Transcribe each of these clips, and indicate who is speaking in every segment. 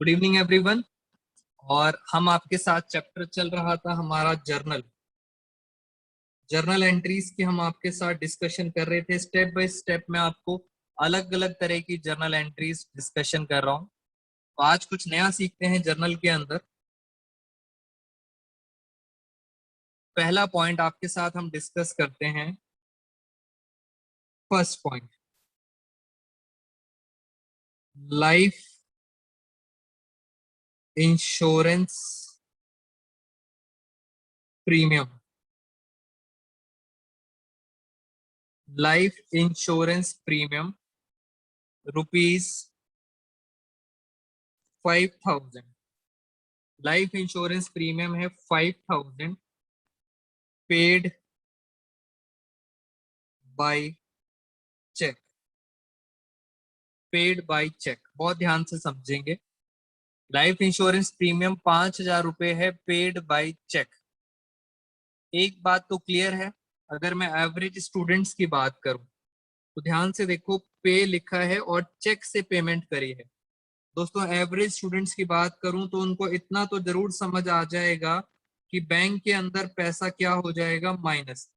Speaker 1: Good evening everyone. और हम आपके साथ चैप्टर चल रहा था हमारा जर्नल एंट्रीज की। हम आपके साथ डिस्कशन कर रहे थे, स्टेप बाय स्टेप मैं आपको अलग अलग तरह की जर्नल एंट्रीज डिस्कशन कर रहा हूँ। तो आज कुछ नया सीखते हैं जर्नल के अंदर। पहला पॉइंट आपके साथ हम डिस्कस करते हैं। First point, life insurance premium. Life insurance premium ₹5,000। Life insurance premium है 5,000, paid by cheque. Paid by cheque, बहुत ध्यान से समझेंगे। लाइफ इंश्योरेंस प्रीमियम 5,000 रुपए है, पेड बाय चेक। एक बात तो क्लियर है, अगर मैं एवरेज स्टूडेंट्स की बात करूं तो ध्यान से देखो, पे लिखा है और चेक से पेमेंट करी है। दोस्तों, एवरेज स्टूडेंट्स की बात करूं तो उनको इतना तो जरूर समझ आ जाएगा कि बैंक के अंदर पैसा क्या हो जाएगा, माइनस।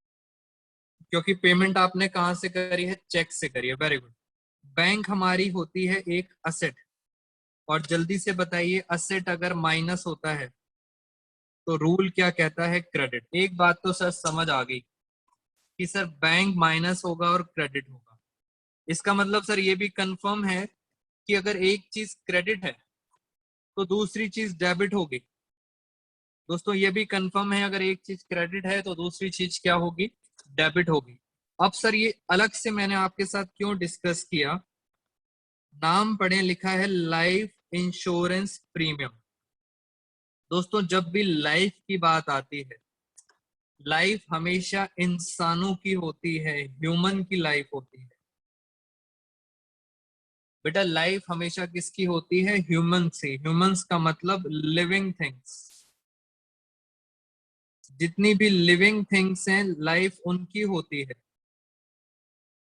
Speaker 1: क्योंकि पेमेंट आपने कहां से करी है, चेक से करी है। Very good. बैंक हमारी होती है एक असेट, और जल्दी से बताइए, असेट अगर माइनस होता है तो रूल क्या कहता है, क्रेडिट। एक बात तो सर समझ आ गई कि सर बैंक माइनस होगा और क्रेडिट होगा। इसका मतलब सर ये भी कंफर्म है कि अगर एक चीज क्रेडिट है तो दूसरी चीज डेबिट होगी। दोस्तों, ये भी कंफर्म है, अगर एक चीज क्रेडिट है तो दूसरी चीज क्या होगी, डेबिट होगी। अब सर ये अलग से मैंने आपके साथ क्यों डिस्कस किया, नाम पढ़े, लिखा है लाइफ इंश्योरेंस प्रीमियम। दोस्तों, जब भी लाइफ की बात आती है, लाइफ हमेशा इंसानों की होती है, ह्यूमन की लाइफ होती है। बेटा, लाइफ हमेशा किसकी होती है, ह्यूमन से। ह्यूमंस का मतलब लिविंग थिंग्स। जितनी भी लिविंग थिंग्स हैं, लाइफ उनकी होती है।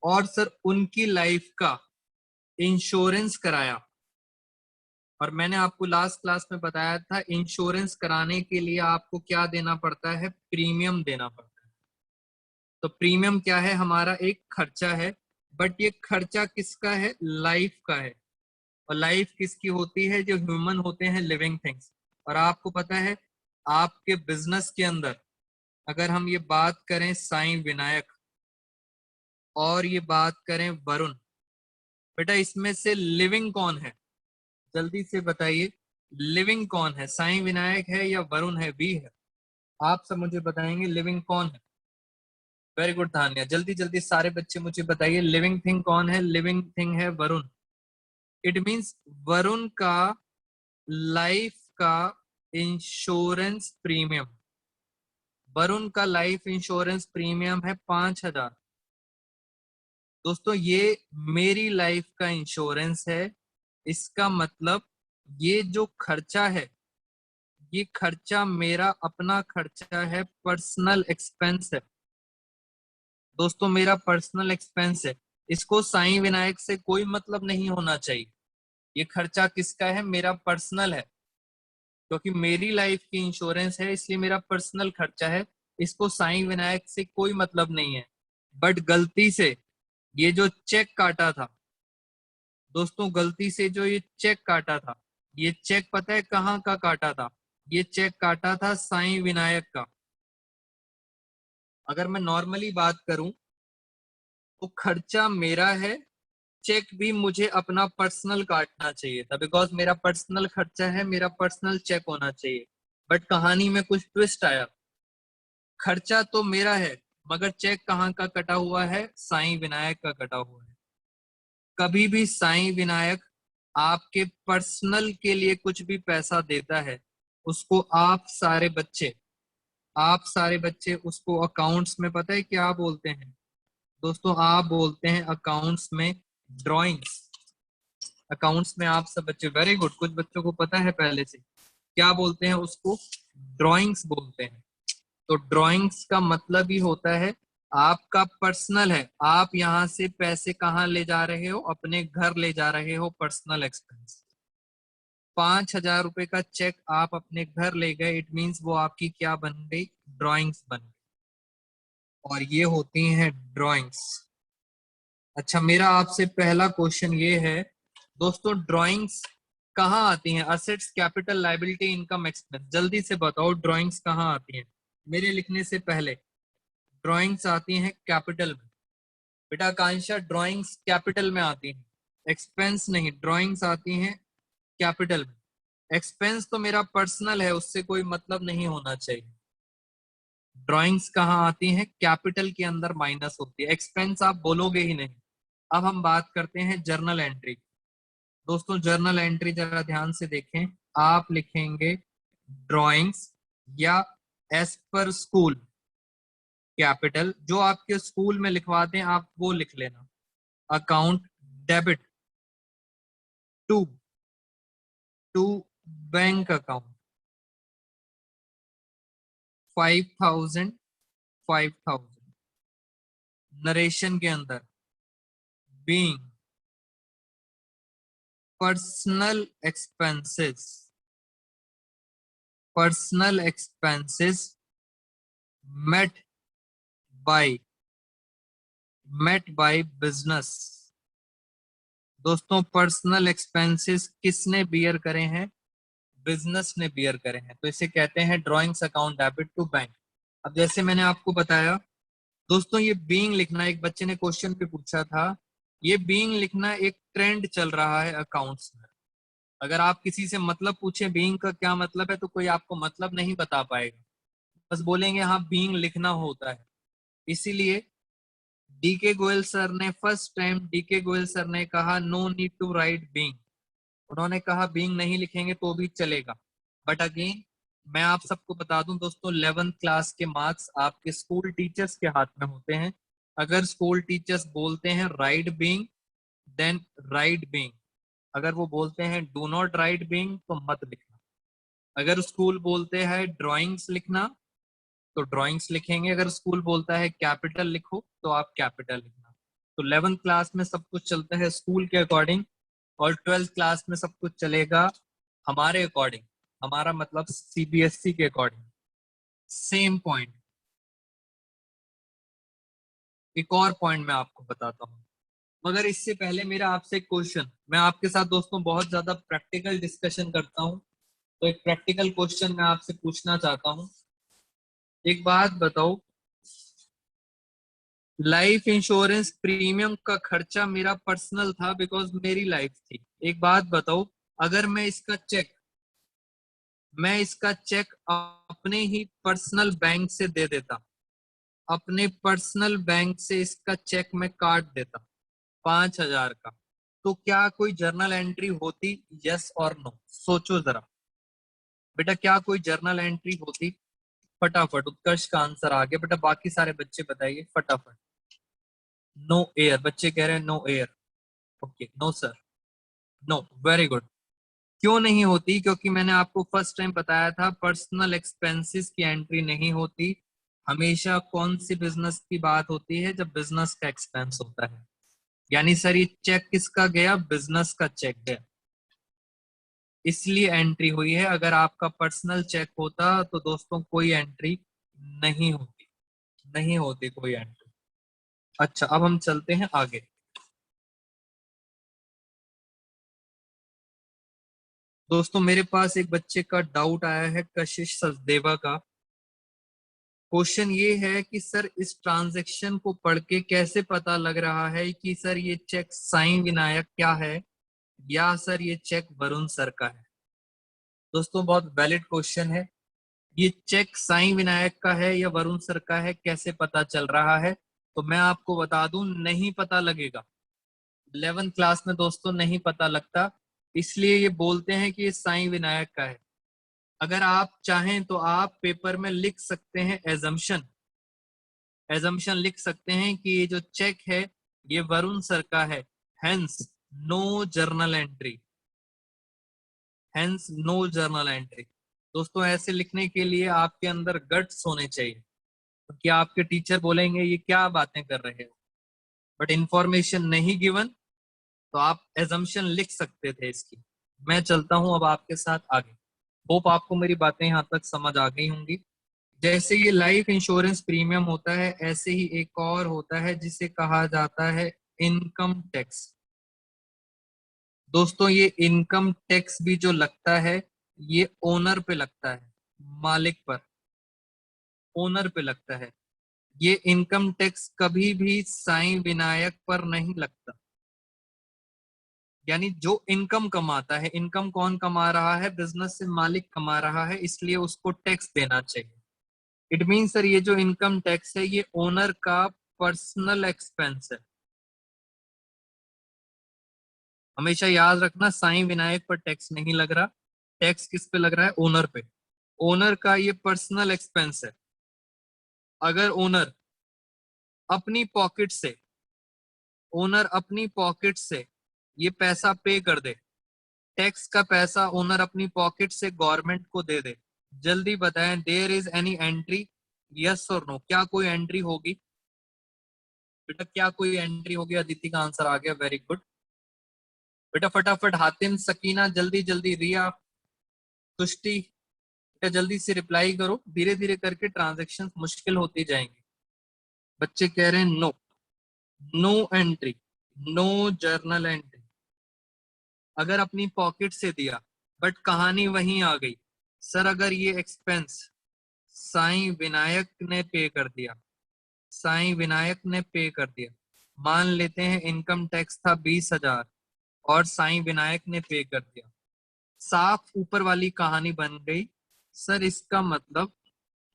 Speaker 1: और सर उनकी लाइफ का इंश्योरेंस कराया। और मैंने आपको लास्ट क्लास में बताया था, इंश्योरेंस कराने के लिए आपको क्या देना पड़ता है, प्रीमियम देना पड़ता है। तो प्रीमियम क्या है, हमारा एक खर्चा है। बट ये खर्चा किसका है, लाइफ का है। और लाइफ किसकी होती है, जो ह्यूमन होते हैं, लिविंग थिंग्स। और आपको पता है, आपके बिजनेस के अंदर अगर हम ये बात करें साईं विनायक और ये बात करें वरुण, बेटा इसमें से लिविंग कौन है, जल्दी से बताइए। लिविंग कौन है, साईं विनायक है या वरुण है, बी है? आप सब मुझे बताएंगे लिविंग कौन है। वेरी गुड धान्या, जल्दी जल्दी सारे बच्चे मुझे बताइए, लिविंग थिंग कौन है। लिविंग थिंग है वरुण। इट मींस वरुण का लाइफ का इंश्योरेंस प्रीमियम, वरुण का लाइफ इंश्योरेंस प्रीमियम है 5,000। दोस्तों, ये मेरी लाइफ का इंश्योरेंस है। इसका मतलब ये जो खर्चा है, ये खर्चा मेरा अपना खर्चा है, पर्सनल एक्सपेंस है। दोस्तों, मेरा पर्सनल एक्सपेंस है। इसको साईं विनायक से कोई मतलब नहीं होना चाहिए। ये खर्चा किसका है, मेरा पर्सनल है। क्योंकि मेरी लाइफ की इंश्योरेंस है, इसलिए मेरा पर्सनल खर्चा है। इसको साईं विनायक से कोई मतलब नहीं है। बट गलती से ये जो चेक काटा था, दोस्तों गलती से जो ये चेक काटा था, ये चेक पता है कहाँ का काटा था, ये चेक काटा था साईं विनायक का। अगर मैं नॉर्मली बात करूं तो खर्चा मेरा है, चेक भी मुझे अपना पर्सनल काटना चाहिए था, बिकॉज मेरा पर्सनल खर्चा है, मेरा पर्सनल चेक होना चाहिए। बट कहानी में कुछ ट्विस्ट आया। खर्चा तो मेरा है, मगर चेक कहाँ का कटा हुआ है, साईं विनायक का कटा हुआ है। कभी भी साईं विनायक आपके पर्सनल के लिए कुछ भी पैसा देता है, उसको आप सारे बच्चे उसको अकाउंट्स में पता है क्या बोलते हैं, दोस्तों आप बोलते हैं अकाउंट्स में ड्राइंग्स। अकाउंट्स में आप सब बच्चे, वेरी गुड, कुछ बच्चों को पता है पहले से, क्या बोलते हैं उसको, ड्राइंग्स बोलते हैं। तो ड्राइंग्स का मतलब ही होता है आपका पर्सनल है। आप यहां से पैसे कहाँ ले जा रहे हो, अपने घर ले जा रहे हो, पर्सनल एक्सपेंस। 5,000 रुपए का चेक आप अपने घर ले गए, इट मीन्स वो आपकी क्या बन गई, ड्राइंग्स बन गई। और ये होती हैं ड्राइंग्स। अच्छा, मेरा आपसे पहला क्वेश्चन ये है दोस्तों, ड्राइंग्स कहाँ आती हैं? Assets, capital, liability, income, expense. जल्दी से बताओ ड्राइंग्स कहाँ आती हैं मेरे लिखने से पहले। ड्राइंग्स आती हैं कैपिटल में। बेटा आकांक्षा, ड्राइंग्स कैपिटल में आती हैं, एक्सपेंस नहीं। ड्राइंग्स आती हैं कैपिटल में। एक्सपेंस तो मेरा पर्सनल है, उससे कोई मतलब नहीं होना चाहिए। ड्राइंग्स कहाँ आती हैं? कैपिटल के अंदर माइनस होती है। एक्सपेंस आप बोलोगे ही नहीं। अब हम बात करते हैं जर्नल एंट्री। दोस्तों जर्नल एंट्री जरा ध्यान से देखें। आप लिखेंगे ड्राइंग्स या एज पर स्कूल कैपिटल, जो आपके स्कूल में लिखवाते हैं आप वो लिख लेना। Account debit to to bank account 5,000 5,000। Narration के अंदर being personal expenses, personal expenses met by business. दोस्तों पर्सनल एक्सपेंसेस किसने बियर करे हैं? बिजनेस ने बियर करे हैं, तो इसे कहते हैं drawings account debit to bank. अब जैसे मैंने आपको बताया दोस्तों, ये बीइंग लिखना, एक बच्चे ने क्वेश्चन पे पूछा था, ये बीइंग लिखना एक ट्रेंड चल रहा है अकाउंट्स में। अगर आप किसी से मतलब पूछे बीइंग का क्या मतलब है, तो कोई आपको मतलब नहीं बता पाएगा, बस बोलेंगे हाँ बीइंग लिखना होता है। इसीलिए डीके गोयल सर ने first time, DK Goyal sir ने कहा no need to write being. उन्होंने कहा बीइंग नहीं लिखेंगे तो भी चलेगा। बट अगेन मैं आप सबको बता दूं दोस्तों, 11th क्लास के मार्क्स आपके स्कूल टीचर्स के हाथ में होते हैं। अगर स्कूल टीचर्स बोलते हैं write being, then write being. अगर वो बोलते हैं डू नॉट राइट बीइंग, तो मत लिखना। अगर स्कूल बोलते हैं ड्राइंग्स लिखना, तो ड्राइंग्स लिखेंगे। अगर स्कूल बोलता है कैपिटल लिखो, तो आप कैपिटल लिखना। तो 11th क्लास में सब कुछ चलता है स्कूल के अकॉर्डिंग, और 12th क्लास में सब कुछ चलेगा हमारे अकॉर्डिंग, हमारा मतलब सीबीएसई के अकॉर्डिंग। सेम पॉइंट, एक और पॉइंट मैं आपको बताता हूँ, मगर इससे पहले मेरा आपसे एक क्वेश्चन। मैं आपके साथ दोस्तों बहुत ज्यादा प्रैक्टिकल डिस्कशन करता हूँ, तो एक प्रैक्टिकल क्वेश्चन मैं आपसे पूछना चाहता हूँ। एक बात बताओ, लाइफ इंश्योरेंस प्रीमियम का खर्चा मेरा पर्सनल था, बिकॉज मेरी लाइफ थी। एक बात बताओ, अगर मैं इसका चेक अपने ही पर्सनल बैंक से दे देता, अपने पर्सनल बैंक से इसका चेक मैं काट देता 5,000 का, तो क्या कोई जर्नल एंट्री होती? यस और नो, सोचो जरा बेटा, क्या कोई जर्नल एंट्री होती? फटाफट उत्कर्ष का आंसर आ गया बेटा, बाकी सारे बच्चे बताइए फटाफट। नो एयर, बच्चे कह रहे हैं no air. Okay, no sir, no, very good. क्यों नहीं होती? क्योंकि मैंने आपको फर्स्ट टाइम बताया था पर्सनल एक्सपेंसेस की एंट्री नहीं होती। हमेशा कौन सी बिजनेस की बात होती है? जब बिजनेस का एक्सपेंस होता है। यानी सर ये चेक किसका गया? बिजनेस का चेक गया, इसलिए एंट्री हुई है। अगर आपका पर्सनल चेक होता तो दोस्तों कोई एंट्री नहीं होती, नहीं होती कोई एंट्री। अच्छा, अब हम चलते हैं आगे। दोस्तों मेरे पास एक बच्चे का डाउट आया है, कशिश सचदेवा का। क्वेश्चन ये है कि सर इस ट्रांजैक्शन को पढ़ के कैसे पता लग रहा है कि सर ये चेक साईं विनायक क्या है, या सर ये चेक वरुण सर का है। दोस्तों बहुत वैलिड क्वेश्चन है। ये चेक साईं विनायक का है या वरुण सर का है, कैसे पता चल रहा है? तो मैं आपको बता दूं, नहीं पता लगेगा। 11th क्लास में दोस्तों नहीं पता लगता, इसलिए ये बोलते हैं कि ये साईं विनायक का है। अगर आप चाहें तो आप पेपर में लिख सकते हैं एजम्पशन, एजम्पशन लिख सकते हैं कि ये जो चेक है ये वरुण सर का है, hence no journal entry, hence no journal entry. दोस्तों ऐसे लिखने के लिए आपके अंदर गट्स होने चाहिए, क्योंकि आपके टीचर बोलेंगे ये क्या बातें कर रहे हो, बट इंफॉर्मेशन नहीं गिवन, तो आप एजम्पशन लिख सकते थे इसकी। मैं चलता हूं अब आपके साथ आगे। होप आपको मेरी बातें यहाँ तक समझ आ गई होंगी। जैसे ये लाइफ इंश्योरेंस प्रीमियम होता है, ऐसे ही एक और होता है जिसे कहा जाता है इनकम टैक्स। दोस्तों ये इनकम टैक्स भी जो लगता है, ये ओनर पे लगता है, मालिक पर, ओनर पे लगता है। ये इनकम टैक्स कभी भी साईं विनायक पर नहीं लगता। यानी जो इनकम कमाता है, इनकम कौन कमा रहा है? बिजनेस से मालिक कमा रहा है, इसलिए उसको टैक्स देना चाहिए। इट मीन सर ये जो इनकम टैक्स है ये ओनर का पर्सनल एक्सपेंस है। हमेशा याद रखना, साईं विनायक पर टैक्स नहीं लग रहा। टैक्स किस पे लग रहा है? ओनर पे। ओनर का ये पर्सनल एक्सपेंस है। अगर ओनर अपनी पॉकेट से, ओनर अपनी पॉकेट से ये पैसा पे कर दे, टैक्स का पैसा ओनर अपनी पॉकेट से गवर्नमेंट को दे दे, जल्दी बताएं, there is any entry? Yes और नो? क्या कोई एंट्री होगी बेटा? क्या कोई एंट्री होगी? अदिति का आंसर आ गया, वेरी गुड बेटा। फटाफट हातिम, सकीना, जल्दी जल्दी, रिया, तुष्टि, बेटा जल्दी से रिप्लाई करो। धीरे धीरे करके ट्रांजेक्शन मुश्किल होती जाएंगी। बच्चे कह रहे हैं no, no entry, no journal entry. अगर अपनी पॉकेट से दिया, बट कहानी वहीं आ गई, सर अगर ये एक्सपेंस साईं विनायक ने पे कर दिया, साईं विनायक ने पे कर दिया, मान लेते हैं इनकम टैक्स था 20,000 और साईं विनायक ने पे कर दिया, साफ ऊपर वाली कहानी बन गई। सर इसका मतलब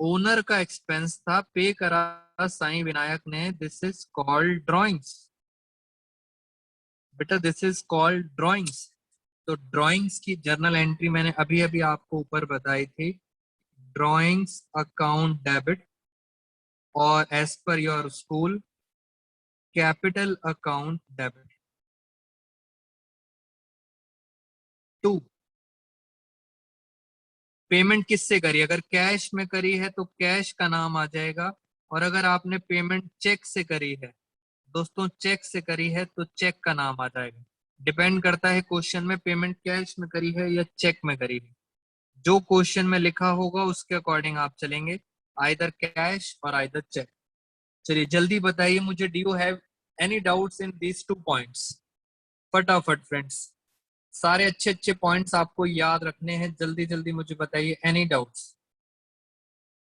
Speaker 1: ओनर का एक्सपेंस था, पे करा साईं विनायक ने, दिस इज कॉल्ड ड्रॉइंग्स। बेटा दिस इज कॉल्ड ड्रॉइंग्स। तो ड्रॉइंग्स की जर्नल एंट्री मैंने अभी अभी आपको ऊपर बताई थी, ड्रॉइंग्स अकाउंट डेबिट, और as per your school capital account debit. 2, payment किससे करी? अगर कैश में करी है तो कैश का नाम आ जाएगा, और अगर आपने पेमेंट चेक से करी है, दोस्तों चेक से करी है तो चेक का नाम आ जाएगा। डिपेंड करता है क्वेश्चन में पेमेंट कैश में करी है या चेक में करी है। जो क्वेश्चन में लिखा होगा उसके अकॉर्डिंग आप चलेंगे, आइदर कैश और आइदर चेक। चलिए जल्दी बताइए मुझे, do you have any doubts in these 2 points? फटाफट फ्रेंड्स, सारे अच्छे अच्छे पॉइंट्स आपको याद रखने हैं, जल्दी जल्दी मुझे बताइए, एनी डाउट्स?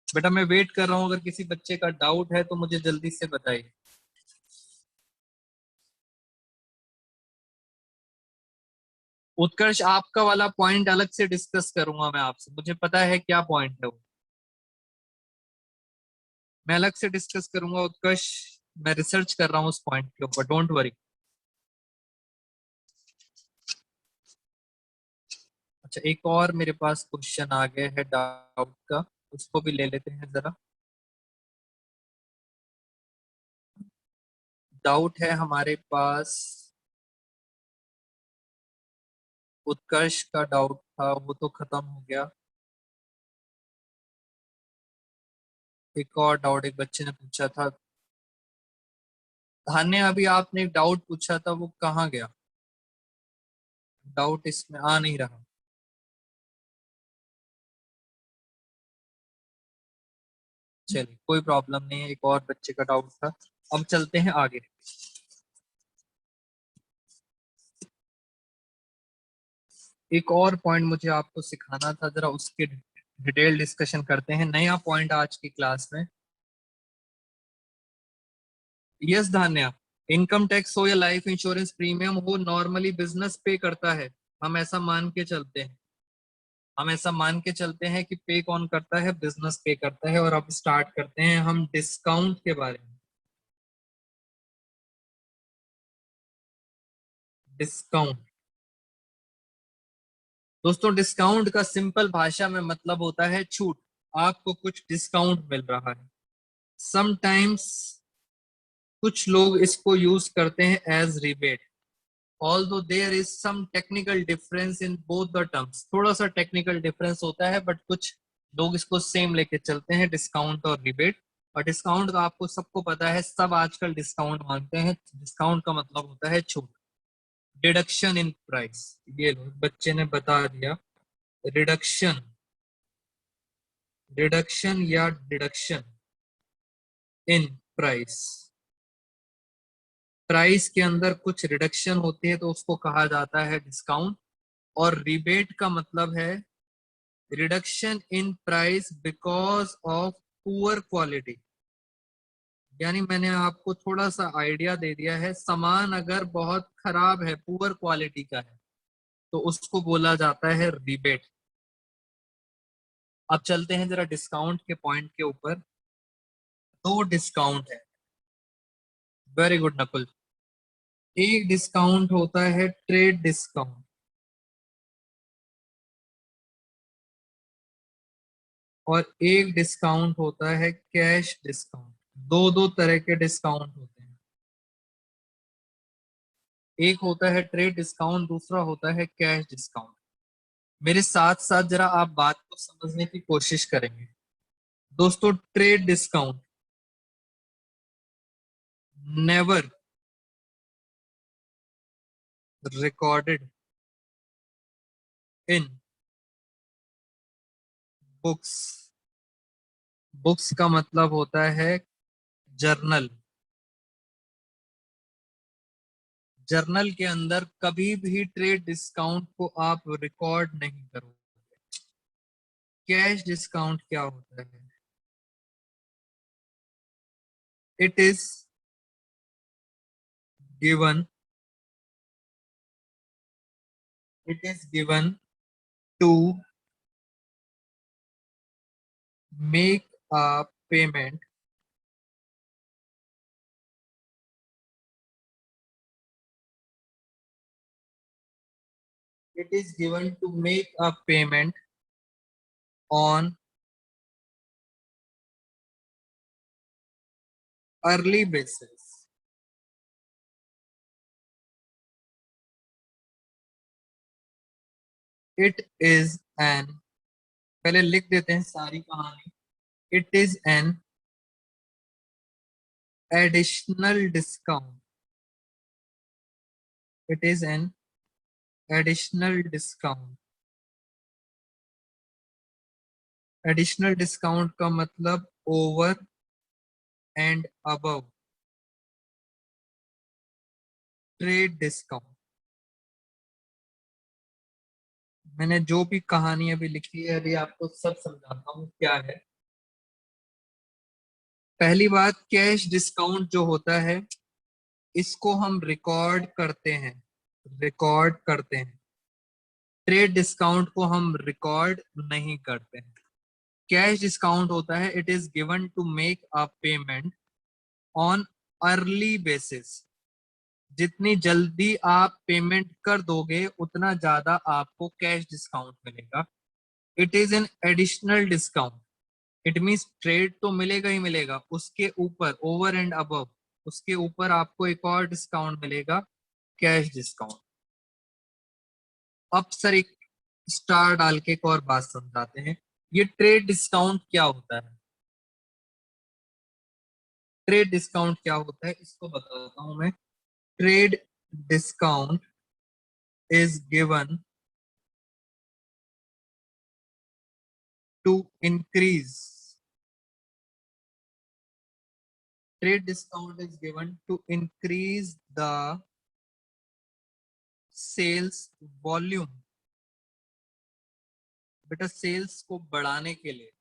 Speaker 1: बेटा मैं वेट कर रहा हूं, अगर किसी बच्चे का डाउट है तो मुझे जल्दी से बताइए। उत्कर्ष आपका वाला पॉइंट अलग से डिस्कस करूंगा मैं आपसे, मुझे पता है क्या पॉइंट है वो, मैं अलग से डिस्कस करूंगा उत्कर्ष। मैं रिसर्च कर रहा हूँ उस पॉइंट के ऊपर, डोंट वरी। अच्छा एक और मेरे पास क्वेश्चन आ गया है डाउट का, उसको भी ले लेते हैं जरा। डाउट है हमारे पास, उत्कर्ष का डाउट था वो तो खत्म हो गया। एक और डाउट एक बच्चे ने पूछा था, धान्य अभी आपने एक डाउट पूछा था वो कहाँ गया? डाउट इसमें आ नहीं रहा। चलिए कोई प्रॉब्लम नहीं है, एक और बच्चे का डाउट था। अब चलते हैं आगे। एक और पॉइंट मुझे आपको सिखाना था, जरा उसके डिटेल डिस्कशन करते हैं, नया पॉइंट आज की क्लास में। यस धान्या, इनकम टैक्स हो या लाइफ इंश्योरेंस प्रीमियम हो, नॉर्मली बिजनेस पे करता है। हम ऐसा मान के चलते हैं, हम ऐसा मान के चलते हैं कि पे कौन करता है? बिजनेस पे करता है। और अब स्टार्ट करते हैं हम डिस्काउंट के बारे में। डिस्काउंट, दोस्तों डिस्काउंट का सिंपल भाषा में मतलब होता है छूट। आपको कुछ डिस्काउंट मिल रहा है। समटाइम्स कुछ लोग इसको यूज करते हैं as rebate, although there is some technical difference in both the terms. थोड़ा सा टेक्निकल डिफरेंस होता है, बट कुछ लोग इसको सेम लेके चलते हैं, डिस्काउंट और रिबेट। और डिस्काउंट का आपको सबको पता है, सब आजकल डिस्काउंट मांगते हैं। डिस्काउंट का मतलब होता है छूट। डिडक्शन इन प्राइस, ये लो बच्चे ने बता दिया। रिडक्शन, रिडक्शन या डिडक्शन इन प्राइस, प्राइस के अंदर कुछ रिडक्शन होती है तो उसको कहा जाता है डिस्काउंट। और रिबेट का मतलब है reduction in price because of poor quality. यानी मैंने आपको थोड़ा सा आइडिया दे दिया है, सामान अगर बहुत खराब है, पुअर क्वालिटी का है, तो उसको बोला जाता है रिबेट। अब चलते हैं जरा डिस्काउंट के पॉइंट के ऊपर। दो डिस्काउंट है, वेरी गुड नकुल। एक डिस्काउंट होता है ट्रेड डिस्काउंट, और एक डिस्काउंट होता है कैश डिस्काउंट। दो दो तरह के डिस्काउंट होते हैं, एक होता है ट्रेड डिस्काउंट, दूसरा होता है कैश डिस्काउंट। मेरे साथ साथ जरा आप बात को समझने की कोशिश करेंगे। दोस्तों, trade discount never recorded in books. Books का मतलब होता है जर्नल। जर्नल के अंदर कभी भी ट्रेड डिस्काउंट को आप रिकॉर्ड नहीं करोगे। कैश डिस्काउंट क्या होता है? It is given, it is given to make a payment it is given to make a payment on early basis। it is an, पहले लिख देते हैं सारी कहानी। it is an additional discount, it is an additional discount। Additional discount का मतलब over and above trade discount. मैंने जो भी कहानी अभी लिखी है, अभी आपको सब समझाता हूँ क्या है। पहली बात, कैश डिस्काउंट जो होता है इसको हम रिकॉर्ड करते हैं, रिकॉर्ड करते हैं। ट्रेड डिस्काउंट को हम रिकॉर्ड नहीं करते हैं। कैश डिस्काउंट होता है it is given to make a payment on early basis. जितनी जल्दी आप पेमेंट कर दोगे उतना ज्यादा आपको कैश डिस्काउंट मिलेगा। It is an additional discount, it means trade तो मिलेगा ही मिलेगा, उसके ऊपर ओवर एंड अबव उसके ऊपर आपको एक और डिस्काउंट मिलेगा, कैश डिस्काउंट। अब सर एक स्टार डाल के एक और बात समझाते हैं, ये ट्रेड डिस्काउंट क्या होता है। ट्रेड डिस्काउंट क्या होता है इसको बताता हूं मैं। Trade discount is given to increase, trade discount is given to increase the sales volume। बेटा सेल्स को बढ़ाने के लिए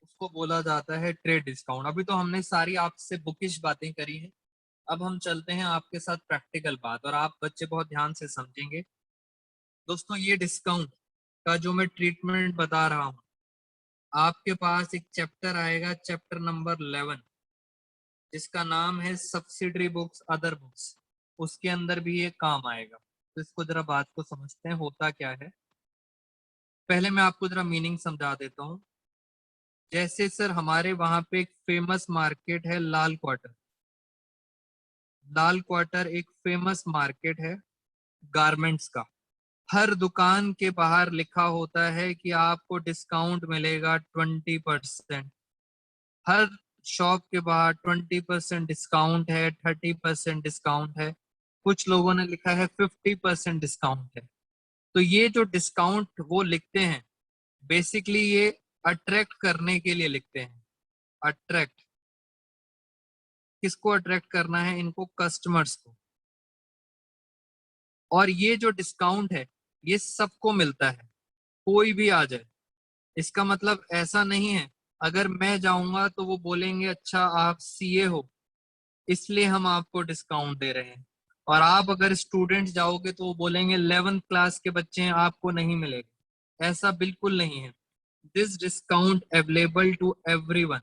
Speaker 1: उसको बोला जाता है ट्रेड डिस्काउंट। अभी तो हमने सारी आपसे बुकिश बातें करी हैं, अब हम चलते हैं आपके साथ प्रैक्टिकल बात, और आप बच्चे बहुत ध्यान से समझेंगे। दोस्तों, ये डिस्काउंट का जो मैं ट्रीटमेंट बता रहा हूँ, आपके पास एक चैप्टर आएगा, चैप्टर नंबर 11, जिसका नाम है सब्सिडरी बुक्स अदर बुक्स। उसके अंदर भी ये काम आएगा। तो इसको जरा बात को समझते हैं होता क्या है। पहले मैं आपको जरा मीनिंग समझा देता हूँ। जैसे सर हमारे वहां पे एक फेमस मार्केट है लाल क्वार्टर। लाल क्वार्टर एक फेमस मार्केट है गारमेंट्स का। हर दुकान के बाहर लिखा होता है कि आपको डिस्काउंट मिलेगा 20%। हर शॉप के बाहर 20% डिस्काउंट है, 30% डिस्काउंट है। कुछ लोगों ने लिखा है 50% डिस्काउंट है। तो ये जो डिस्काउंट वो लिखते हैं बेसिकली ये अट्रैक्ट करने के लिए लिखते हैं। अट्रैक्ट किसको अट्रैक्ट करना है? इनको, कस्टमर्स को। और ये जो डिस्काउंट है ये सबको मिलता है, कोई भी आ जाए। इसका मतलब ऐसा नहीं है अगर मैं जाऊंगा तो वो बोलेंगे अच्छा आप सीए हो इसलिए हम आपको डिस्काउंट दे रहे हैं, और आप अगर स्टूडेंट जाओगे तो वो बोलेंगे 11th क्लास के बच्चे हैं आपको नहीं मिलेगा। ऐसा बिल्कुल नहीं है। This discount available to everyone,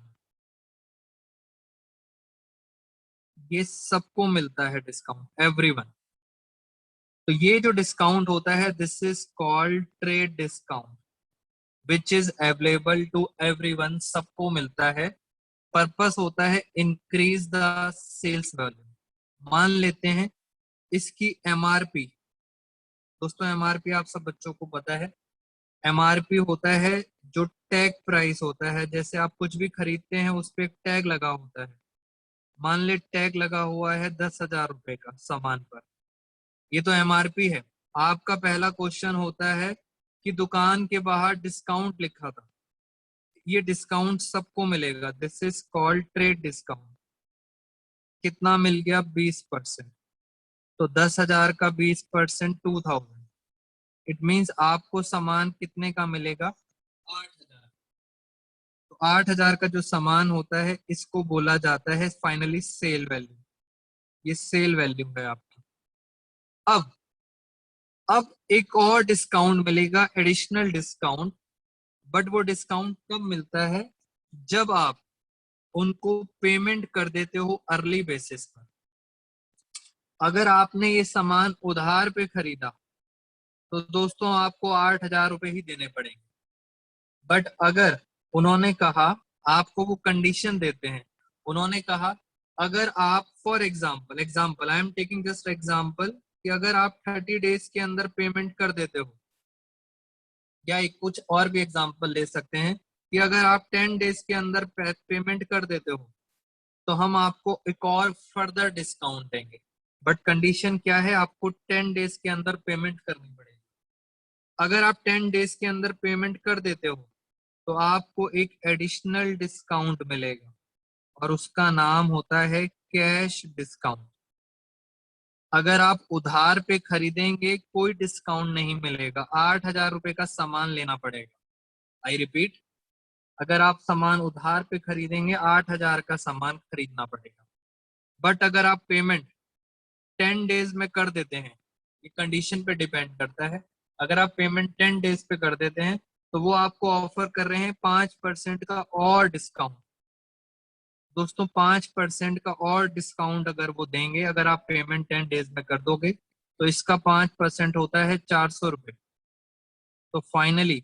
Speaker 1: ये सबको मिलता है डिस्काउंट, एवरीवन। तो ये जो डिस्काउंट होता है this is called trade discount which is available to everyone, सबको मिलता है। पर्पस होता है इंक्रीज द सेल्स वैल्यू। मान लेते हैं इसकी एमआरपी, दोस्तों एमआरपी आप सब बच्चों को पता है। एमआरपी होता है जो टैग प्राइस होता है, जैसे आप कुछ भी खरीदते हैं उस पर एक टैग लगा होता है। मान ले टैग लगा हुआ है 10,000 रुपए का सामान पर, ये तो एमआरपी है। आपका पहला क्वेश्चन होता है कि दुकान के बाहर डिस्काउंट लिखा था, ये डिस्काउंट सबको मिलेगा, this is called trade discount. कितना मिल गया? 20%। तो 10,000 का 20% 2,000। इट मीन्स आपको सामान कितने का मिलेगा? 8,000। तो 8,000 का जो सामान होता है इसको बोला जाता है फाइनली सेल वैल्यू। ये सेल वैल्यू है आपकी। अब एक और डिस्काउंट मिलेगा, एडिशनल डिस्काउंट। बट वो डिस्काउंट कब मिलता है? जब आप उनको पेमेंट कर देते हो अर्ली बेसिस पर। अगर आपने ये सामान उधार पे खरीदा तो दोस्तों आपको 8,000 रुपए ही देने पड़ेंगे। बट अगर उन्होंने कहा, आपको वो कंडीशन देते हैं, उन्होंने कहा अगर आप for example I am taking just example कि अगर आप 30 डेज के अंदर पेमेंट कर देते हो, या एक कुछ और भी एग्जाम्पल ले सकते हैं कि अगर आप 10 डेज के अंदर पेमेंट कर देते हो तो हम आपको एक और फर्दर डिस्काउंट देंगे। बट कंडीशन क्या है? आपको 10 डेज के अंदर पेमेंट करनी पड़ेगी। अगर आप 10 डेज के अंदर पेमेंट कर देते हो तो आपको एक एडिशनल डिस्काउंट मिलेगा और उसका नाम होता है कैश डिस्काउंट। अगर आप उधार पे खरीदेंगे कोई डिस्काउंट नहीं मिलेगा, 8,000 रुपए का सामान लेना पड़ेगा। आई रिपीट, अगर आप सामान उधार पे खरीदेंगे 8,000 का सामान खरीदना पड़ेगा। बट अगर आप पेमेंट 10 डेज में कर देते हैं, ये कंडीशन पे डिपेंड करता है, अगर आप पेमेंट 10 डेज पे कर देते हैं तो वो आपको ऑफर कर रहे हैं 5% का और डिस्काउंट। दोस्तों 5% का और डिस्काउंट अगर वो देंगे, अगर आप पेमेंट 10 डेज में कर दोगे तो इसका 5% होता है 400 रुपए। तो फाइनली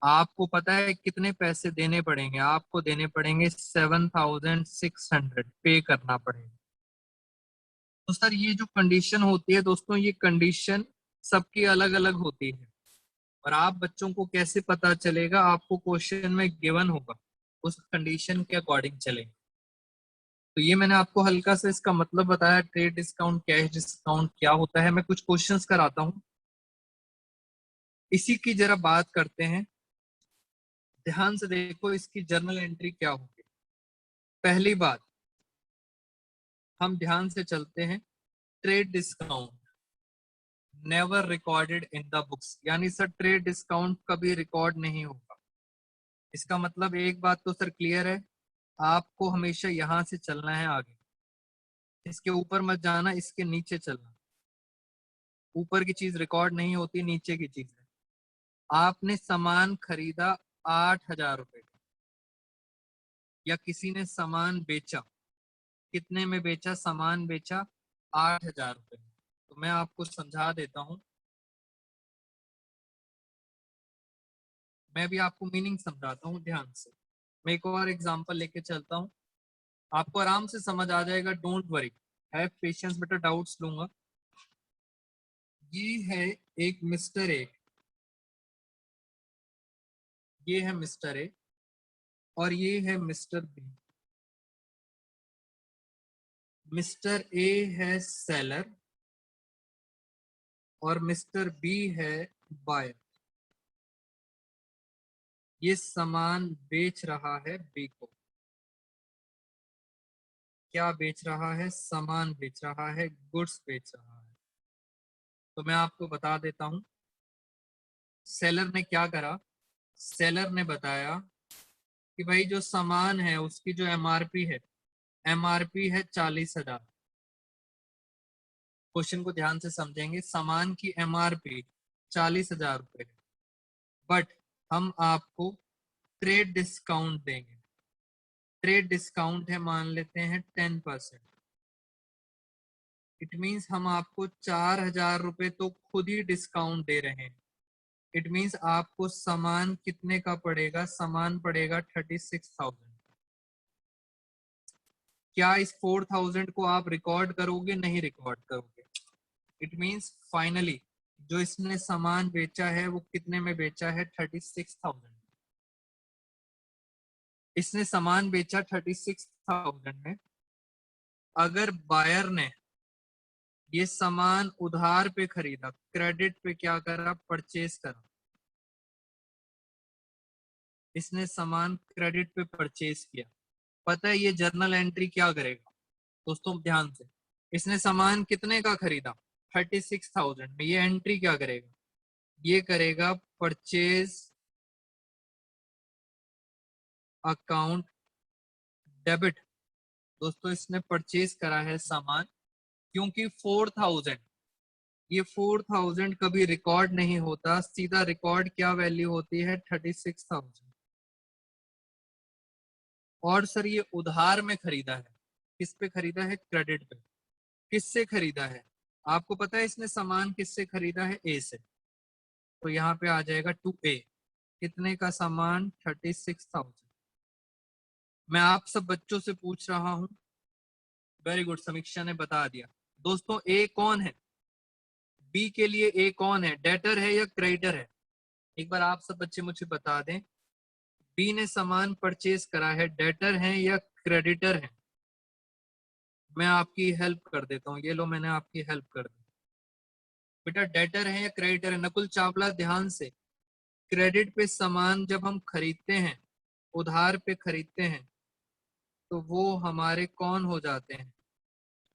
Speaker 1: आपको पता है कितने पैसे देने पड़ेंगे? आपको देने पड़ेंगे 7,600 पे करना पड़ेगा। तो सर ये जो कंडीशन होती है दोस्तों, ये कंडीशन सबकी अलग अलग होती है, और आप बच्चों को कैसे पता चलेगा? आपको क्वेश्चन में गिवन होगा, उस कंडीशन के अकॉर्डिंग चलेगा। तो ये मैंने आपको हल्का सा इसका मतलब बताया, ट्रेड डिस्काउंट, कैश डिस्काउंट क्या होता है। मैं कुछ क्वेश्चंस कराता हूँ, इसी की जरा बात करते हैं। ध्यान से देखो इसकी जर्नल एंट्री क्या होगी। पहली बात, हम ध्यान से चलते हैं। Trade discount never recorded in the books, यानी सर ट्रेड डिस्काउंट कभी रिकॉर्ड नहीं होगा। इसका मतलब एक बात तो सर क्लियर है, आपको हमेशा यहां से चलना है आगे, इसके ऊपर मत जाना, इसके नीचे चलना। ऊपर की चीज रिकॉर्ड नहीं होती, नीचे की चीज है। आपने सामान खरीदा 8,000 रुपए का, या किसी ने सामान बेचा, कितने में बेचा? सामान बेचा 8,000 रुपए में। तो मैं आपको समझा देता हूं, मैं भी आपको मीनिंग समझाता हूँ ध्यान से। मैं एक और एग्जांपल लेके चलता हूँ, आपको आराम से समझ आ जाएगा, डोंट वरी, हैव पेशेंस, बेटा डाउट्स लूंगा। ये है एक मिस्टर ए, ये है मिस्टर ए और ये है मिस्टर बी। मिस्टर ए है सेलर और मिस्टर बी है बायर। ये सामान बेच रहा है बी को। क्या बेच रहा है? सामान बेच रहा है, गुड्स बेच रहा है। तो मैं आपको बता देता हूं सेलर ने क्या करा। सेलर ने बताया कि भाई जो सामान है उसकी जो एमआरपी है, एमआरपी है 40,000। क्वेश्चन को ध्यान से समझेंगे। सामान की एमआरपी 40,000 रुपए है, बट हम आपको ट्रेड डिस्काउंट देंगे। ट्रेड डिस्काउंट है, मान लेते हैं 10%। इट मीन्स हम आपको 4,000 रुपए तो खुद ही डिस्काउंट दे रहे हैं। इट मीन्स आपको सामान कितने का पड़ेगा? सामान पड़ेगा 36,000। क्या इस 4,000 को आप रिकॉर्ड करोगे? नहीं रिकॉर्ड करोगे। इट मीन्स फाइनली जो इसने सामान बेचा है वो कितने में बेचा है? 36,000। इसने सामान बेचा 36,000 में। अगर बायर ने ये सामान उधार पे खरीदा, क्रेडिट पे क्या करा? परचेज करा। इसने सामान क्रेडिट पे परचेज किया। पता है ये जर्नल एंट्री क्या करेगा? दोस्तों ध्यान से, इसने सामान कितने का खरीदा? 36,000 में। ये एंट्री क्या करेगा? ये करेगा परचेज अकाउंट डेबिट। दोस्तों इसने परचेज करा है सामान, क्योंकि 4,000, ये 4,000 कभी रिकॉर्ड नहीं होता। सीधा रिकॉर्ड क्या वैल्यू होती है? 36,000। और सर ये उधार में खरीदा है। किस पे खरीदा है? क्रेडिट पे। किससे खरीदा है? आपको पता है इसने सामान किससे खरीदा है? ए से। तो यहाँ पे आ जाएगा 2A। कितने का सामान? 36,000। मैं आप सब बच्चों से पूछ रहा हूं। वेरी गुड, समीक्षा ने बता दिया। दोस्तों ए कौन है? बी के लिए ए कौन है? डेटर है या क्रेडिटर है? एक बार आप सब बच्चे मुझे बता दें, बी ने सामान परचेज करा है, डेटर है या क्रेडिटर है? मैं आपकी हेल्प कर देता हूँ। ये लो, मैंने आपकी हेल्प कर दी। बेटा डेटर है या क्रेडिटर है? नकुल चावला ध्यान से। क्रेडिट पे सामान जब हम खरीदते हैं, उधार पे खरीदते हैं, तो वो हमारे कौन हो जाते हैं?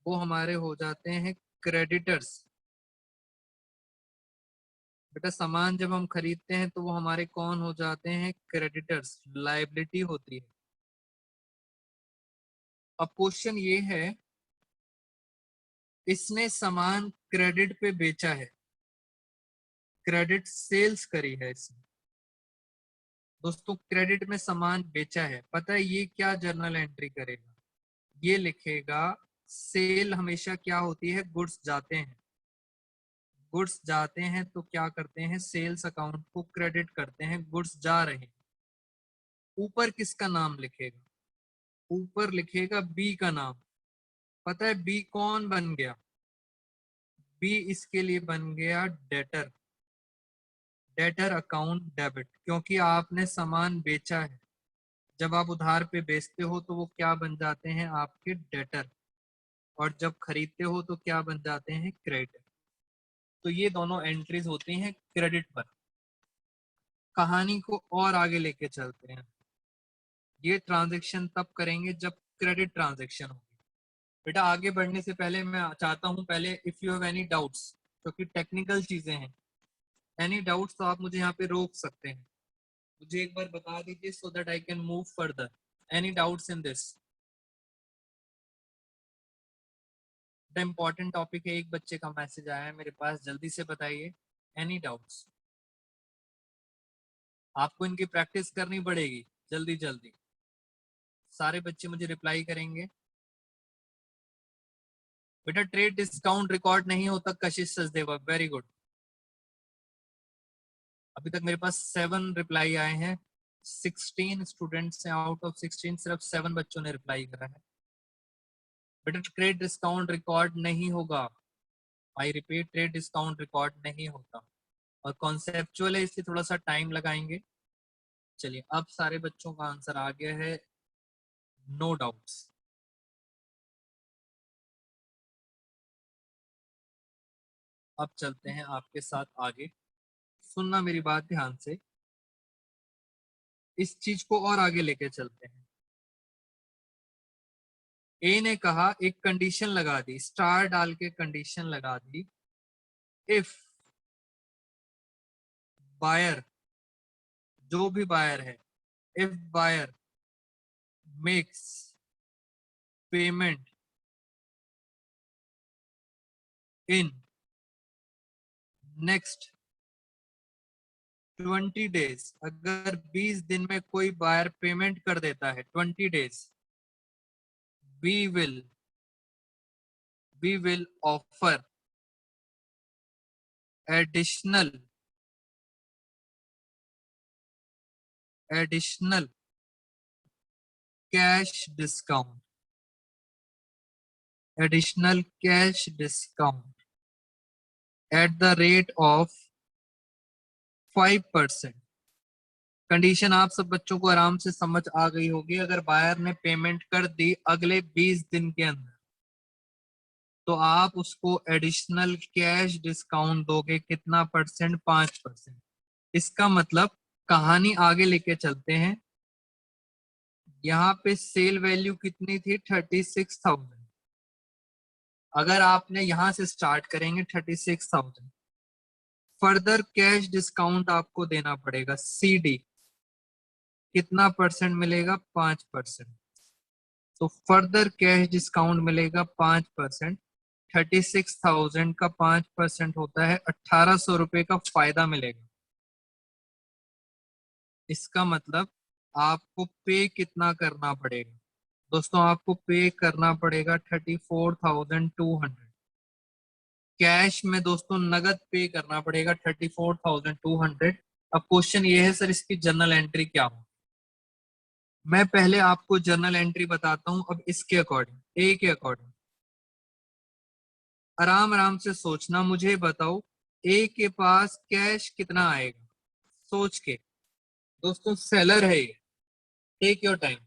Speaker 1: वो हमारे हो जाते हैं क्रेडिटर्स। बेटा सामान जब हम खरीदते हैं तो वो हमारे कौन हो जाते हैं? क्रेडिटर्स। लायबिलिटी होती है। अब क्वेश्चन ये है, इसने सामान क्रेडिट पे बेचा है, क्रेडिट सेल्स करी है इसने। दोस्तों क्रेडिट में सामान बेचा है, पता है ये क्या जर्नल एंट्री करेगा? ये लिखेगा सेल हमेशा क्या होती है? गुड्स जाते हैं। गुड्स जाते हैं तो क्या करते हैं? सेल्स अकाउंट को क्रेडिट करते हैं। गुड्स जा रहे हैं। ऊपर किसका नाम लिखेगा? ऊपर लिखेगा बी का नाम। पता है बी कौन बन गया? बी इसके लिए बन गया डेटर। डेटर अकाउंट डेबिट, क्योंकि आपने सामान बेचा है। जब आप उधार पे बेचते हो तो वो क्या बन जाते हैं? आपके डेटर। और जब खरीदते हो तो क्या बन जाते हैं? क्रेडिट। तो ये दोनों एंट्रीज होती हैं क्रेडिट पर। कहानी को और आगे लेके चलते हैं। ये ट्रांजैक्शन तब करेंगे जब क्रेडिट ट्रांजैक्शन होगी। बेटा आगे बढ़ने से पहले मैं चाहता हूं, पहले if you have any doubts, क्योंकि टेक्निकल चीजें हैं, एनी डाउट्स तो आप मुझे यहाँ पे रोक सकते हैं। मुझे एक बार बता दीजिए so that I can move further. Any doubts in this? The important topic है। एक बच्चे का मैसेज आया है मेरे पास, जल्दी से बताइए। Any doubts? आपको इनकी प्रैक्टिस करनी पड़ेगी जल्दी जल्दी। सारे बच्चे मुझे रिप्लाई करेंगे। बेटा ट्रेड डिस्काउंट रिकॉर्ड नहीं होता, कशिश सचदेवा, वेरी गुड। अभी तक मेरे पास 7 रिप्लाई आए हैं। 16 स्टूडेंट्स से आउट ऑफ 16 सिर्फ 7 बच्चों ने रिप्लाई करा है। बेटा ट्रेड डिस्काउंट रिकॉर्ड नहीं होगा। I repeat, trade discount record नहीं होता। और कॉन्सेप्चुअल है इसलिए थोड़ा सा टाइम लगाएंगे। चलिए अब सारे बच्चों का आंसर आ गया है, नो डाउट्स। अब चलते हैं आपके साथ आगे, सुनना मेरी बात ध्यान से, इस चीज को और आगे लेके चलते हैं। ए ने कहा, एक कंडीशन लगा दी, स्टार डाल के कंडीशन लगा दी, इफ बायर, जो भी बायर है, if buyer makes payment in next 20 days, अगर 20 दिन में कोई बायर पेमेंट कर देता है 20 days, we will offer additional cash discount, additional cash discount at the rate of 5%। Condition आप सब बच्चों को आराम से समझ आ गई होगी। अगर बायर ने पेमेंट कर दी अगले 20 दिन के अंदर, तो आप उसको एडिशनल कैश डिस्काउंट दोगे, कितना परसेंट? 5%। इसका मतलब, कहानी आगे लेके चलते हैं, यहाँ पे सेल वैल्यू कितनी थी? 36,000। अगर आपने यहां से स्टार्ट करेंगे 36,000, फर्दर कैश डिस्काउंट आपको देना पड़ेगा, सीडी, कितना परसेंट मिलेगा? 5%। तो फर्दर कैश डिस्काउंट मिलेगा 5%। 36,000 का 5% होता है 1,800 रुपए का फायदा मिलेगा। इसका मतलब आपको पे कितना करना पड़ेगा दोस्तों? आपको पे करना पड़ेगा 34,200 कैश में दोस्तों, नगद पे करना पड़ेगा 34,200। अब क्वेश्चन ये है, सर इसकी जर्नल एंट्री क्या हो? मैं पहले आपको जर्नल एंट्री बताता हूं, अब इसके अकॉर्डिंग, ए के अकॉर्डिंग आराम आराम से सोचना। मुझे बताओ, ए के पास कैश कितना आएगा? सोच के दोस्तों, सेलर है ये, टेक योर टाइम।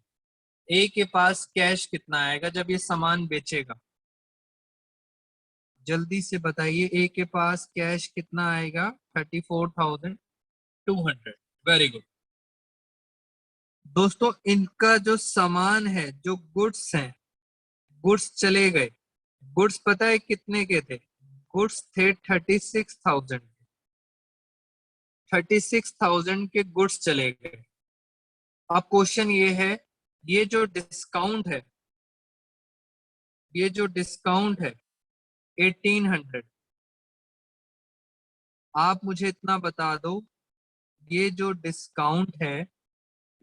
Speaker 1: ए के पास कैश कितना आएगा जब ये सामान बेचेगा? जल्दी से बताइए, ए के पास कैश कितना आएगा? 34,200। वेरी गुड दोस्तों, इनका जो सामान है, जो गुड्स हैं, गुड्स चले गए। गुड्स पता है कितने के थे? गुड्स थे 36,000। 36,000 के गुड्स चले गए। अब क्वेश्चन ये है, ये जो डिस्काउंट है, ये जो डिस्काउंट है 1,800, आप मुझे इतना बता दो, ये जो डिस्काउंट है,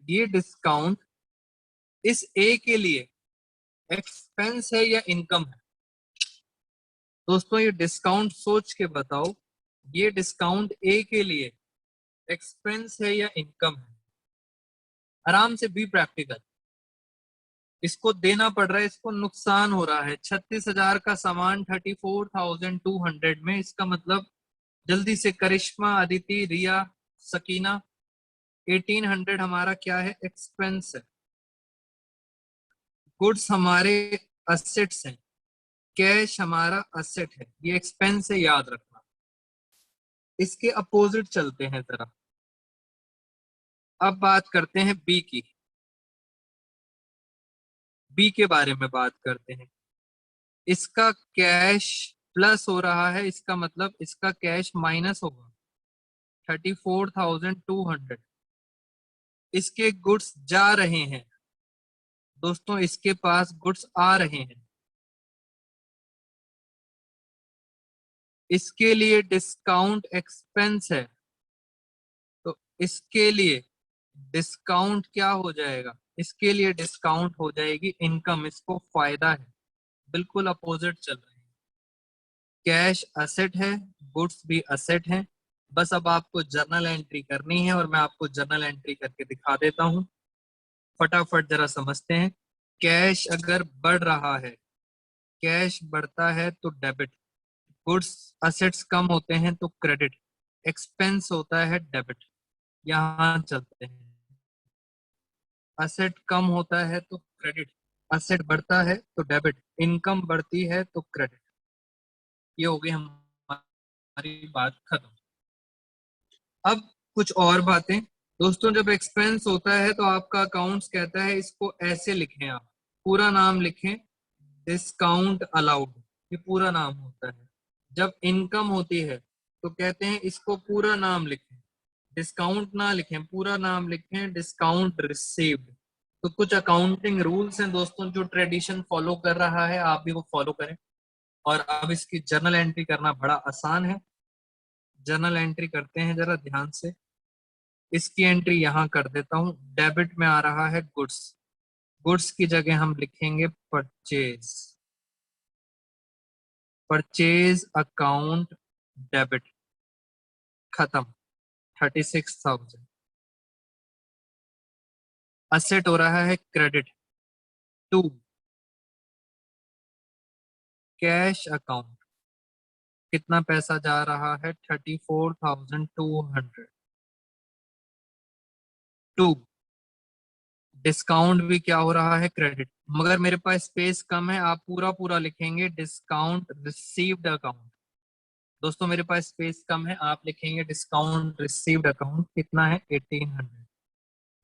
Speaker 1: ये डिस्काउंट इस ए के लिए एक्सपेंस है या इनकम है? दोस्तों ये डिस्काउंट सोच के बताओ, ये डिस्काउंट ए के लिए एक्सपेंस है या इनकम है? आराम से बी प्रैक्टिकल। इसको देना पड़ रहा है, इसको नुकसान हो रहा है। 36,000 का सामान 34,200 में, इसका मतलब जल्दी से करिश्मा, अदिति, रिया, सकीना, 1,800 हमारा क्या है? एक्सपेंस है। गुड्स हमारे असेट्स हैं, कैश हमारा असेट है, ये एक्सपेंस है, याद रखना। इसके अपोजिट चलते हैं जरा। अब बात करते हैं बी की, बी के बारे में बात करते हैं। इसका कैश प्लस हो रहा है, इसका मतलब इसका कैश माइनस होगा 34,200। इसके गुड्स जा रहे हैं दोस्तों, इसके पास गुड्स आ रहे हैं। इसके लिए डिस्काउंट एक्सपेंस है, तो इसके लिए डिस्काउंट क्या हो जाएगा? इसके लिए डिस्काउंट हो जाएगी इनकम, इसको फायदा है। बिल्कुल अपोजिट चल रहे हैं। कैश असेट है, गुड्स भी असेट है। बस अब आपको जर्नल एंट्री करनी है, और मैं आपको जर्नल एंट्री करके दिखा देता हूं। फटाफट जरा समझते हैं। कैश अगर बढ़ रहा है, कैश बढ़ता है तो डेबिट, गुड्स असेट्स कम होते हैं तो क्रेडिट, एक्सपेंस होता है डेबिट। यहां चलते हैं, असेट कम होता है तो क्रेडिट, असेट बढ़ता है तो डेबिट, इनकम बढ़ती है तो क्रेडिट। ये हो गई हमारी हमारी बात खत्म। अब कुछ और बातें दोस्तों, जब एक्सपेंस होता है तो आपका अकाउंट्स कहता है इसको ऐसे लिखें, आप पूरा नाम लिखें, डिस्काउंट अलाउड, ये पूरा नाम होता है। जब इनकम होती है तो कहते हैं इसको पूरा नाम लिखें, डिस्काउंट ना लिखें, पूरा नाम लिखें, डिस्काउंट रिसीव्ड। तो कुछ अकाउंटिंग रूल्स हैं दोस्तों, जो ट्रेडिशन फॉलो कर रहा है आप भी वो फॉलो करें। और अब इसकी जर्नल एंट्री करना बड़ा आसान है। जर्नल एंट्री करते हैं जरा ध्यान से। इसकी एंट्री यहां कर देता हूं। डेबिट में आ रहा है गुड्स, गुड्स की जगह हम लिखेंगे परचेज, परचेज अकाउंट डेबिट, खत्म, 36,000। असेट हो रहा है क्रेडिट टू कैश अकाउंट, कितना पैसा जा रहा है 34,200 टू डिस्काउंट भी क्या हो रहा है क्रेडिट, मगर मेरे पास स्पेस कम है, आप पूरा पूरा लिखेंगे डिस्काउंट रिसीव्ड अकाउंट। दोस्तों मेरे पास स्पेस कम है, आप लिखेंगे डिस्काउंट रिसीव्ड अकाउंट, कितना है 1800।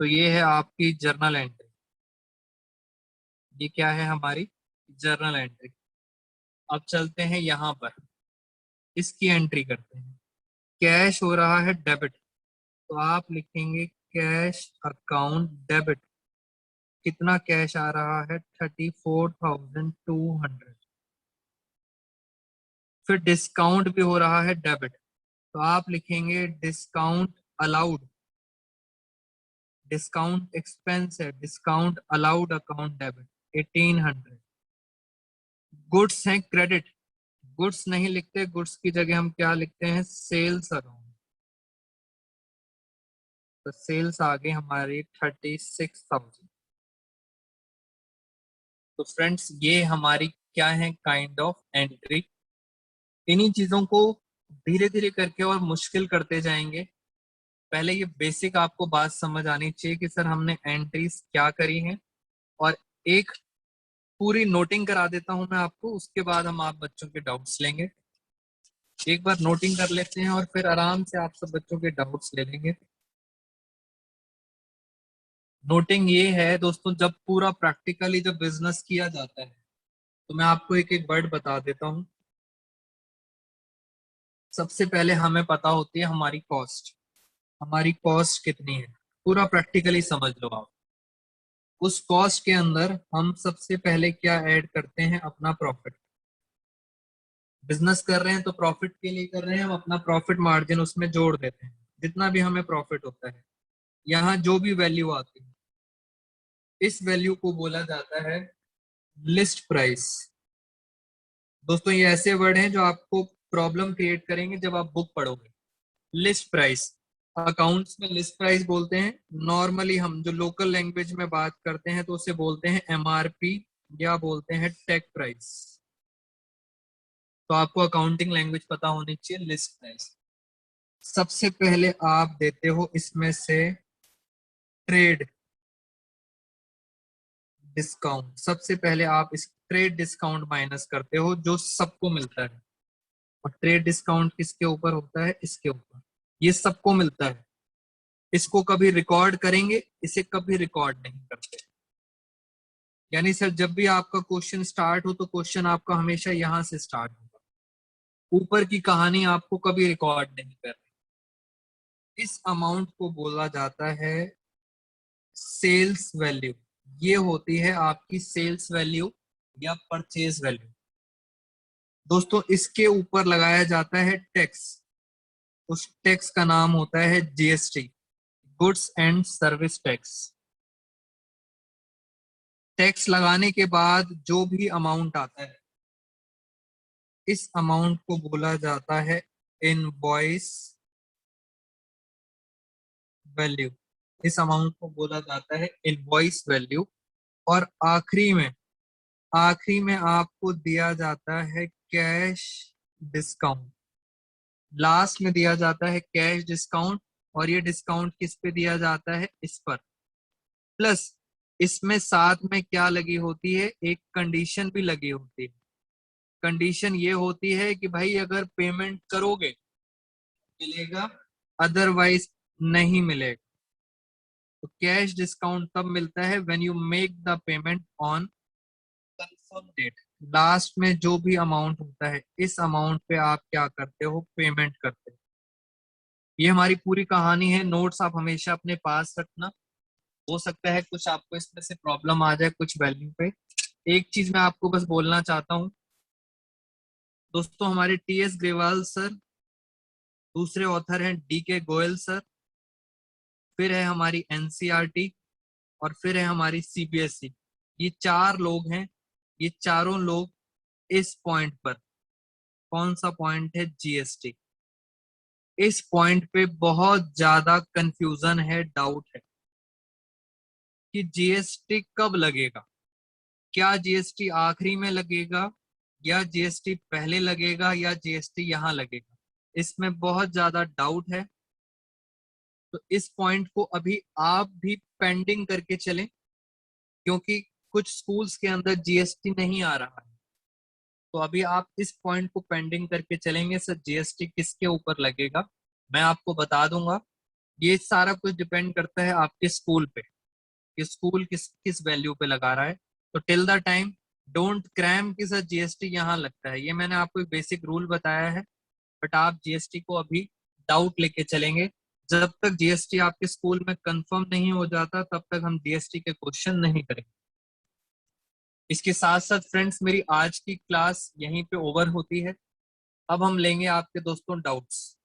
Speaker 1: तो ये है आपकी जर्नल एंट्री, ये क्या है हमारी जर्नल एंट्री। अब चलते हैं यहां पर, इसकी एंट्री करते हैं। कैश हो रहा है डेबिट, तो आप लिखेंगे कैश अकाउंट डेबिट, कितना कैश आ रहा है 34,200। फिर डिस्काउंट भी हो रहा है डेबिट, तो आप लिखेंगे डिस्काउंट अलाउड, डिस्काउंट एक्सपेंस है, discount allowed account debit 1800। Goods है क्रेडिट, गुड्स नहीं लिखते, गुड्स की जगह हम क्या लिखते हैं सेल्स अकाउंट, तो सेल्स आ गई हमारी 36,000। तो फ्रेंड्स ये हमारी क्या है काइंड ऑफ एंट्री। इन्हीं चीजों को धीरे धीरे करके और मुश्किल करते जाएंगे। पहले ये बेसिक आपको बात समझ आनी चाहिए कि सर हमने एंट्रीज क्या करी हैं, और एक पूरी नोटिंग करा देता हूं मैं आपको, उसके बाद हम आप बच्चों के डाउट्स लेंगे। एक बार नोटिंग कर लेते हैं और फिर आराम से आप सब बच्चों के डाउट्स ले लेंगे। नोटिंग ये है दोस्तों, जब पूरा प्रैक्टिकली जब बिजनेस किया जाता है तो मैं आपको एक एक वर्ड बता देता हूं। सबसे पहले हमें पता होती है हमारी कॉस्ट, हमारी कॉस्ट कितनी है, पूरा प्रैक्टिकली समझ लो आप। उस कॉस्ट के अंदर हम सबसे पहले क्या ऐड करते हैं, अपना प्रॉफिट। बिजनेस कर रहे हैं तो प्रॉफिट के लिए कर रहे हैं, हम अपना प्रॉफिट मार्जिन उसमें जोड़ देते हैं, जितना भी हमें प्रॉफिट होता है। यहाँ जो भी वैल्यू आती है इस वैल्यू को बोला जाता है लिस्ट प्राइस। दोस्तों ये ऐसे वर्ड हैं जो आपको प्रॉब्लम क्रिएट करेंगे जब आप बुक पढ़ोगे। लिस्ट प्राइस, अकाउंट्स में लिस्ट प्राइस बोलते हैं, नॉर्मली हम जो लोकल लैंग्वेज में बात करते हैं तो उसे बोलते हैं एमआरपी या बोलते हैं टैग प्राइस। तो आपको अकाउंटिंग लैंग्वेज पता होनी चाहिए। लिस्ट प्राइस सबसे पहले आप देते हो इसमें से ट्रेड डिस्काउंट, सबसे पहले आप इस ट्रेड डिस्काउंट माइनस करते हो जो सबको मिलता है। और ट्रेड डिस्काउंट किसके ऊपर होता है, इसके ऊपर, ये सबको मिलता है। इसको कभी रिकॉर्ड करेंगे, इसे कभी रिकॉर्ड नहीं करते। यानी सर जब भी आपका क्वेश्चन स्टार्ट हो तो क्वेश्चन आपका हमेशा यहां से स्टार्ट होगा, ऊपर की कहानी आपको कभी रिकॉर्ड नहीं करनी। इस अमाउंट को बोला जाता है सेल्स वैल्यू, ये होती है आपकी सेल्स वैल्यू या परचेज वैल्यू। दोस्तों इसके ऊपर लगाया जाता है टैक्स, उस टैक्स का नाम होता है GST, goods and service tax. Tax लगाने के बाद जो भी अमाउंट आता है इस अमाउंट को बोला जाता है इनवॉइस वैल्यू, इस अमाउंट को बोला जाता है इनवॉइस वैल्यू। और आखिरी में आपको दिया जाता है कैश डिस्काउंट, लास्ट में दिया जाता है कैश डिस्काउंट। और ये डिस्काउंट किस पे दिया जाता है, इस पर। प्लस इसमें साथ में क्या लगी होती है, एक कंडीशन भी लगी होती है। कंडीशन ये होती है कि भाई अगर पेमेंट करोगे मिलेगा, अदरवाइज नहीं मिलेगा। तो कैश डिस्काउंट तब मिलता है when you make the payment on confirm date. Last में जो भी अमाउंट होता है इस अमाउंट पे आप क्या करते हो, पेमेंट करते हो। ये हमारी पूरी कहानी है। नोट्स आप हमेशा अपने पास रखना। हो सकता है कुछ आपको इसमें से प्रॉब्लम आ जाए कुछ वैल्यू पे। एक चीज मैं आपको बस बोलना चाहता हूँ दोस्तों, हमारे टीएस ग्रेवाल सर, दूसरे ऑथर हैं डी के गोयल सर, फिर है हमारी एनसीईआरटी और फिर है हमारी सीबीएसई। ये 4 लोग हैं। ये चारों लोग इस पॉइंट पर, कौन सा पॉइंट है, जीएसटी, इस पॉइंट पे बहुत ज्यादा कंफ्यूजन है, डाउट है कि जीएसटी कब लगेगा। क्या जीएसटी आखिरी में लगेगा या जीएसटी पहले लगेगा या जीएसटी यहां लगेगा, इसमें बहुत ज्यादा डाउट है। तो इस पॉइंट को अभी आप भी पेंडिंग करके चलें, क्योंकि कुछ स्कूल्स के अंदर जीएसटी नहीं आ रहा है। तो अभी आप इस पॉइंट को पेंडिंग करके चलेंगे, सर जीएसटी किसके ऊपर लगेगा मैं आपको बता दूंगा। ये सारा कुछ डिपेंड करता है आपके स्कूल पे कि स्कूल किस किस वैल्यू पे लगा रहा है। तो till the time don't cram कि सर जीएसटी यहाँ लगता है। ये मैंने आपको एक बेसिक रूल बताया है, बट आप जीएसटी को अभी डाउट लेके चलेंगे। जब तक जीएसटी आपके स्कूल में कंफर्म नहीं हो जाता तब तक हम जीएसटी के क्वेश्चन नहीं करेंगे। इसके साथ साथ फ्रेंड्स, मेरी आज की क्लास यहीं पे ओवर होती है। अब हम लेंगे आपके दोस्तों डाउट्स।